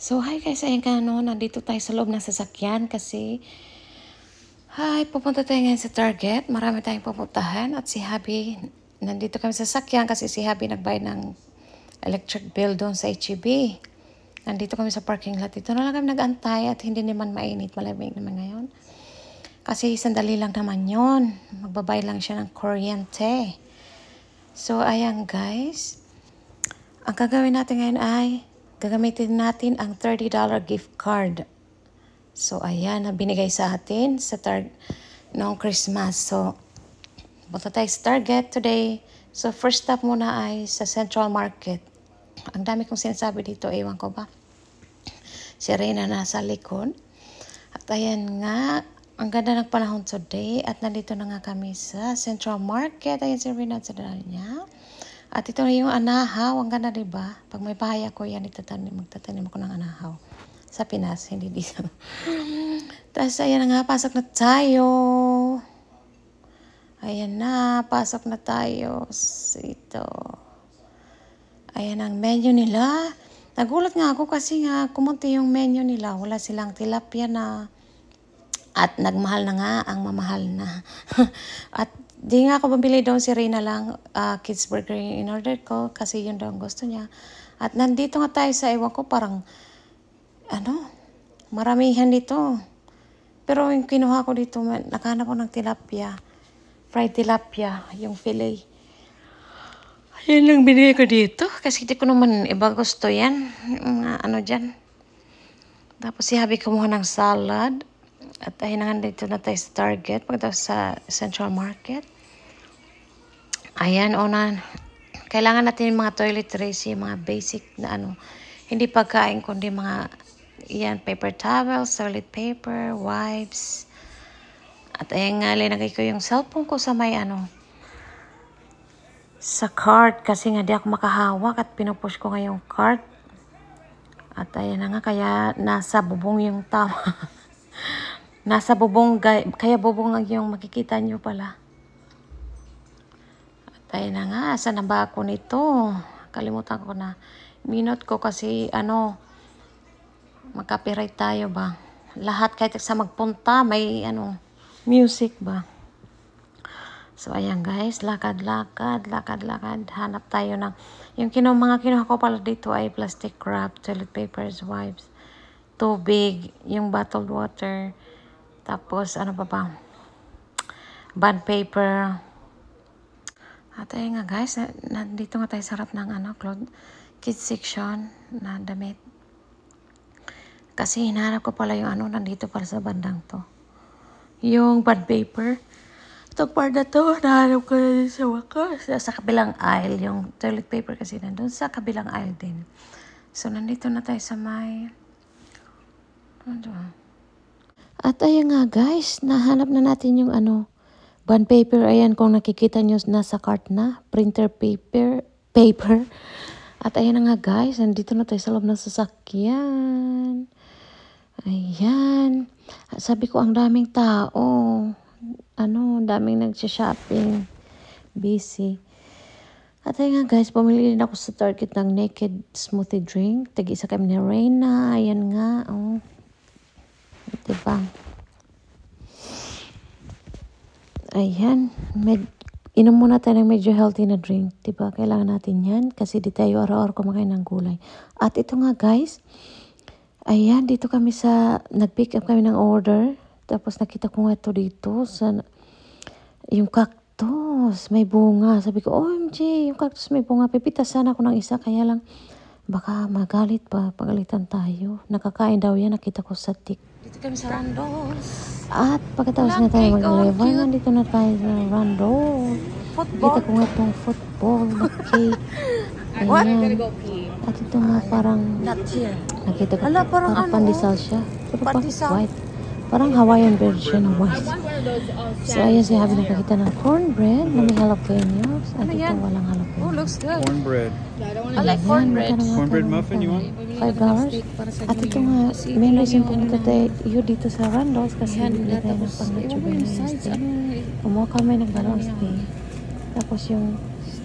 So, hi guys, ayan ka, no, nandito tayo sa loob ng sasakyan kasi, pupunta tayo ngayon sa Target. Marami tayong pupuntahan at si Habi, nandito kami sa sasakyan kasi si Habi nagbayad ng electric bill doon sa HEB. Nandito kami sa parking lot. Dito na lang kami nag-antay at hindi naman mainit, malamig naman ngayon. Kasi sandali lang naman yon. Magbabay lang siya ng kuryente. So, ayan guys. Ang gagawin natin ngayon ay gagamitin natin ang $30 gift card. So, ayan, na binigay sa atin sa noong Christmas. So, punta tayo sa Target today. So, first stop muna ay sa Central Market. Ang dami kong sinasabi dito, ewan ko ba. Si Reyna nasa likod. At ayan nga, ang ganda ng panahon today. At nandito na nga kami sa Central Market. Ayan si Reyna sa dala niya. At ito na yung anahaw. Ang ganda, diba? Pag may bahay ako, yan magtatanim ako ng anahaw. Sa Pinas, hindi dito. Tapos, ayan na nga, pasok na tayo. Ayan na, pasok na tayo. Ito. Ayan ang menu nila. Nagulat nga ako kasi nga, kumunti yung menu nila. Wala silang tilapia na. At nagmahal na nga ang mamahal na. At di nga ako bumili doon, si Reyna lang, kids burger yung in-order ko kasi yun daw ang gusto niya. At nandito nga tayo sa ewan ko, parang, maramihan dito. Pero yung kinuha ko dito, nakahanap ko ng tilapia. Fried tilapia, yung fillet. Yan lang binili ko dito kasi di ko naman iba gusto yan. Dyan. Tapos si Habi kumuha ng salad. At ayun na nga dito na tayo sa Target. Pagkatapos sa Central Market. Ayan, kailangan natin yung mga toiletries, yung mga basic na hindi pagkain, kundi mga, paper towels, toilet paper, wipes. At ayan nga, linagay ko yung cellphone ko sa may, sa cart, kasi nga di ako makahawak at pinupush ko nga yung cart. At ayan na nga, kaya nasa bubong yung tama. Nasa bubong, kaya bubong yung makikita nyo pala. Ayun na nga, saan na ba ako nito? Kalimutan ko na. Minute ko kasi, mag-copyright tayo ba? Lahat kahit sa magpunta, may, music ba? So, ayan guys, lakad. Hanap tayo ng, yung mga kinuha ko pala dito ay plastic wrap, toilet papers, wipes, tubig, yung bottled water, tapos, bond paper. At ayun nga guys, nandito nga tayo sa harap ng kids section na damit. Kasi hinahanap ko pala yung nandito pala sa bandang to. Yung bond paper. Itong part na to, nahanap ko na sa wakas. Sa kabilang aisle, yung toilet paper kasi nandun sa kabilang aisle din. So, nandito na tayo sa may... At ayun nga guys, nahanap na natin yung bond paper. Ayan, kung nakikita nyo, nasa cart na. Printer paper. At ayan na nga guys, nandito na tayo sa loob ng sasakyan. Ayan. Sabi ko, ang daming tao. Daming nagsha-shopping. Busy. At ayan nga guys, pumili din ako sa Target ng naked smoothie drink. Tag-isa kami ni Reyna. Ayan nga, diba? Ayan, inom muna tayo ng medyo healthy na drink. Diba? Kailangan natin yan kasi di tayo araw-araw kumakain ng gulay. At ito nga guys, ayan, dito kami nag-pick up kami ng order. Tapos nakita ko nga ito dito yung cactus, may bunga. Sabi ko, OMG, yung cactus may bunga. Pipitasan ako ng isa, kaya lang baka magalit pa, pagalitan tayo. Nakakain daw yan, nakita ko sa TikTok. Dito kami sa Randos. At pagkatapos na tayo mag-level, nandito na tayo sa Randos. Kita ko nga itong football na cake. Ayan. At ito nga parang, nakita ko, parang pandesal siya. Pero white. Parang Hawaiian version ng white. So ayan, siya Habi nakakita ng cornbread na may jalapenos. At ito walang jalapenos. Oh, looks good. Cornbread. I like cornbread. Cornbread muffin, you want? $5. At ito nga, may reason pumunta tayo dito sa Randos kasi hindi tayo ng pang-nature na stay. Kumuha kami ng dalawang stay. Tapos yung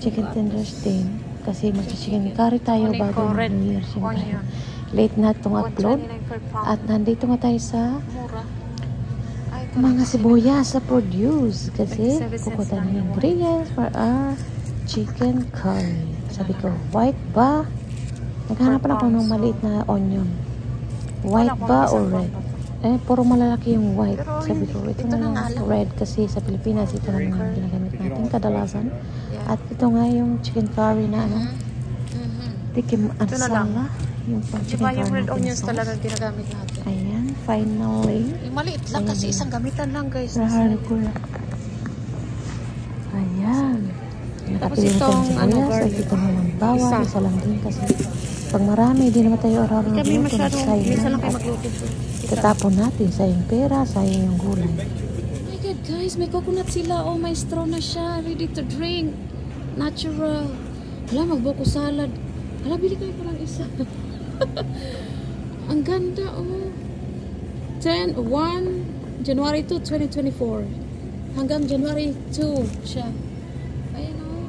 chicken tenders din. Kasi mag-chicken curry tayo bago ng New Year, siyempre. late na itong upload. 129 per pound. At nandito nga tayo sa Mura. Ay, mga sibuyas sa produce. Kasi 27 cents kukutan lang ng yung ingredients for our chicken curry. Sabi ko, white ba? Naghanap pa ako ng maliit na onion. White ba o red? Puro malalaki yung white. Pero Sabi ko, ito na lang red kasi sa Pilipinas ito lang yung ginagamit natin kadalasan. At ito nga yung chicken curry na ano, tikim ansala. Yung pang chicken Diba yung curry red natin onions sauce. talaga ginagamit natin? Ayan, finally. Yung maliit lang kasi isang gamitan lang guys. Rahari ko na. Ayan. Tapos Nakapili na itong, tayong sibuyas. garlic. At ito naman bawang. Isa lang din kasi pag marami, di naman tayo araw-araw Kami magluto. masyadong, Sayang minsan lang lang. kayo At magluto. tatapon natin. Sayang pera, sayang yung gulay. Oh my god guys, may coconut sila. Oh, may straw na siya. Ready to drink. Natural. Hala, magbuko salad. Hala, bili kayo parang isa. Ang ganda oh. 1 January 2, 2024. Hanggang January 2 siya. Ayan oh.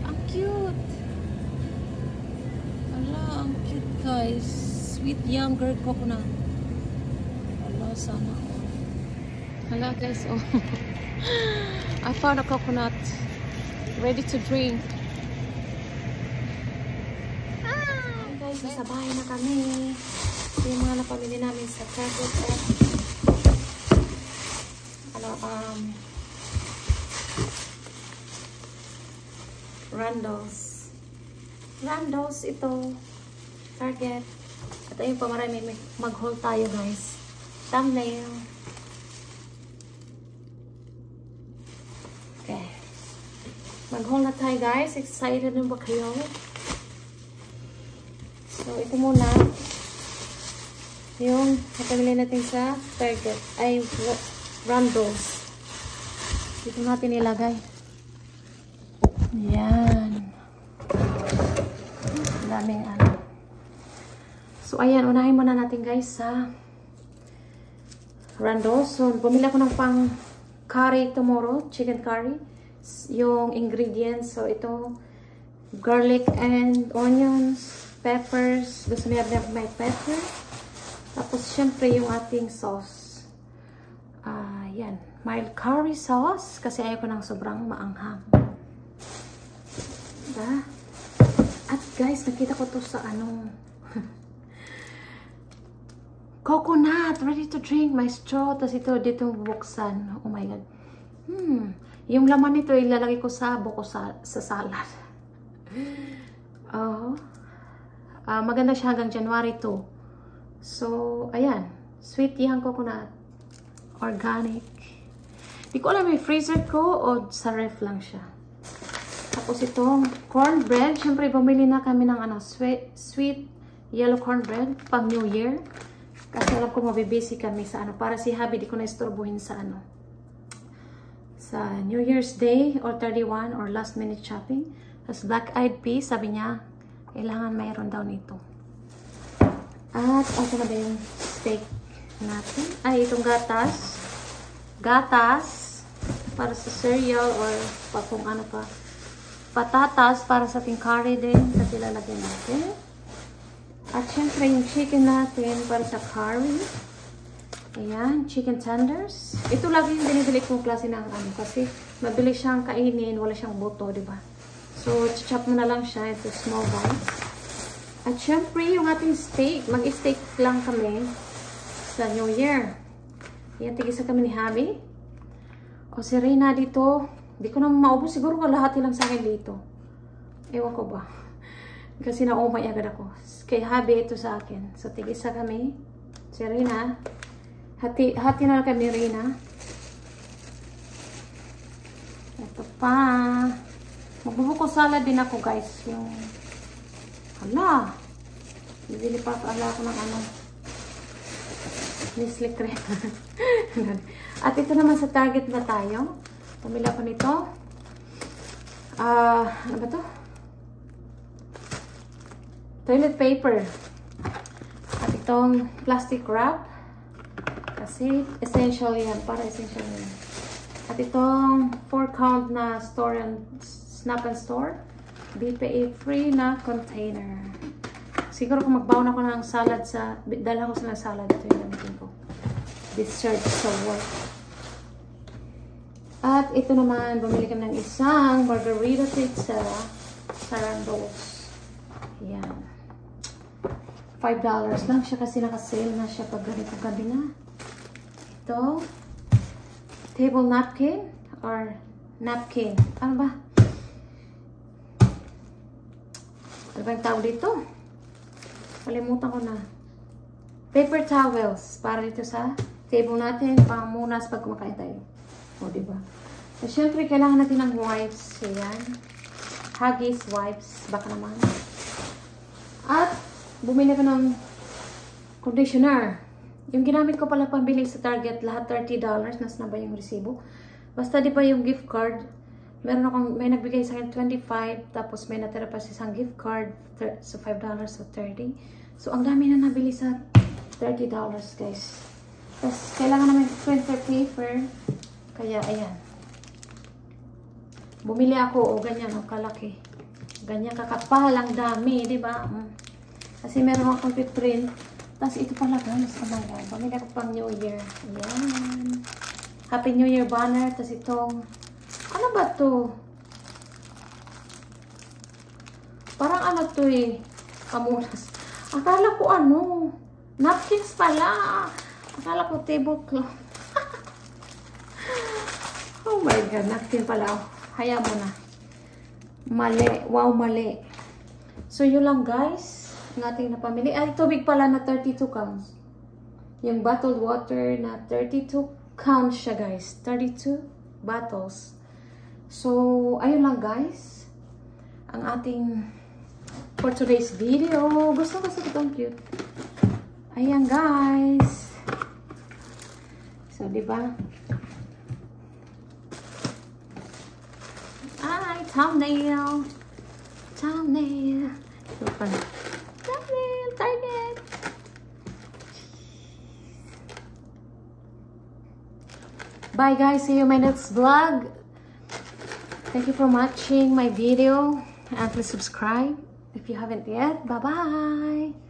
Ang cute. Hala, ang cute guys. Sweet younger coconut. Hala, sana oh. Hala guys, oh. I found a coconut ready to drink. Guys, nasa bahay na kami. Ito yung mga napamili namin sa Target at Randall's ito. Target. At ayun pa, marami mag-haul tayo guys. Thumbnail. Okay. Mag-haul na tayo guys. Excited na ba kayo? So, ito muna. Yung napamili natin sa Target. Ay, Randall's. Dito natin ilagay. Yan. Daming ano. So, ayan. Unahin muna natin guys sa Randall's. So, bumili ako ng pang curry tomorrow. Chicken curry. Yung ingredients. So, ito garlic and onions, peppers. Gusto niya may pepper. Tapos, syempre, yung ating sauce. Yan. Mild curry sauce. Kasi ayoko ng sobrang maanghang. Diba? At guys, nakita ko to sa ano. Coconut. Ready to drink. My straw. Tapos ito, dito bubuksan. Oh my God. Yung laman nito, ilalagay ko sa buko sa salad. Oh. Maganda siya hanggang January 2. So, ayan. Sweet yang coconut. Organic. Di ko alam, may freezer ko o sa ref lang siya. Tapos itong cornbread. Siyempre, bumili na kami ng ano, sweet yellow cornbread pang New Year. Kasi alam ko mabibisi kami sa ano. Para si Habi, di ko na istorbohin sa ano. Sa New Year's Day or 31 or last minute shopping. Tapos black eyed peas, sabi niya, kailangan mayroon daw nito. At ito na ba yung steak natin? Ay, itong gatas. Gatas para sa cereal or pa kung ano pa. Patatas para sa ating curry din. Kasi lalagyan natin. At syempre yung chicken natin para sa curry. Ayan, chicken tenders. Ito lagi yung binibili kong klase ng ano. Kasi mabilis siyang kainin. Wala siyang buto, diba? So, chop mo na lang siya into small bites. At syempre, yung ating steak. Mag-steak lang kami sa New Year. Yan, tigisa kami ni Habi. O si Reyna dito. Di ko na maubos. Siguro kalahati lang sa akin dito. Ewan ko ba. Kasi naumay agad ako. Kay Habi ito sa akin. So, tigisa kami. Si Reyna. Hati na lang kami, Reyna. Ito pa. Magbubuko salad din ako, guys. Yung hala. Bibili pa ako ng ano. Nestle cream. At ito naman sa Target na tayo. Pumila ko nito. Ano ba to? Toilet paper. At itong plastic wrap. Kasi essential yan. Para essential yan. At itong 4-count na Snap and Store. BPA free na container. Siguro kung magbaon ako ng salad sa... Dala ko sa salad. Ito yung gamitin ko. Dessert sa work. At ito naman, bumili kami ng isang margarita pizza sa Randall's. Yan. $5 lang siya kasi naka-sale na siya pag ganitong gabi na. Ito. Table napkin or napkin. Ano ba? Ano ba yung tawag dito? Kalimutan ko na. Paper towels para dito sa table natin pangmunas pag kumakain tayo. O, diba? So, syempre, kailangan natin ng wipes. Ayan. Huggies wipes. Baka naman. At, bumili ko ng conditioner. Yung ginamit ko pala pambili sa Target, lahat $30. Nas na ba yung resibo? Basta, di ba yung gift card? Meron akong, may nagbigay sa akin 25, tapos may natira pa sa isang gift card, so $5, so 30. So, ang dami na nabili sa $30, guys. Tapos, kailangan naman printer paper. Kaya, ayan. Bumili ako, o ganyan, o kalaki. Ganyan kakapal, ang dami, di ba? Kasi meron akong print. Tapos, ito pala, guys, kamangga. Bumili ako pang New Year. Ayan. Happy New Year banner. Tapos, itong, ano ba to? Parang ano to eh. Kamunas. Akala ko ano. Napkins pala. Akala ko tablecloth. Oh my God. Napkin pala. Hayaan mo na. Mali. Wow, mali. So, yun lang guys. Ang ating napamili. Ay, tubig pala na 32 counts. Yung bottled water na 32 counts siya guys. 32 bottles. So, ayun lang guys. Ang ating for today's video. Gusto ko itong cute. Ayan guys. So, diba? Ay, thumbnail. Thumbnail. So, thumbnail. Target. Bye guys. See you in my next vlog. Thank you for watching my video and please subscribe if you haven't yet. Bye bye.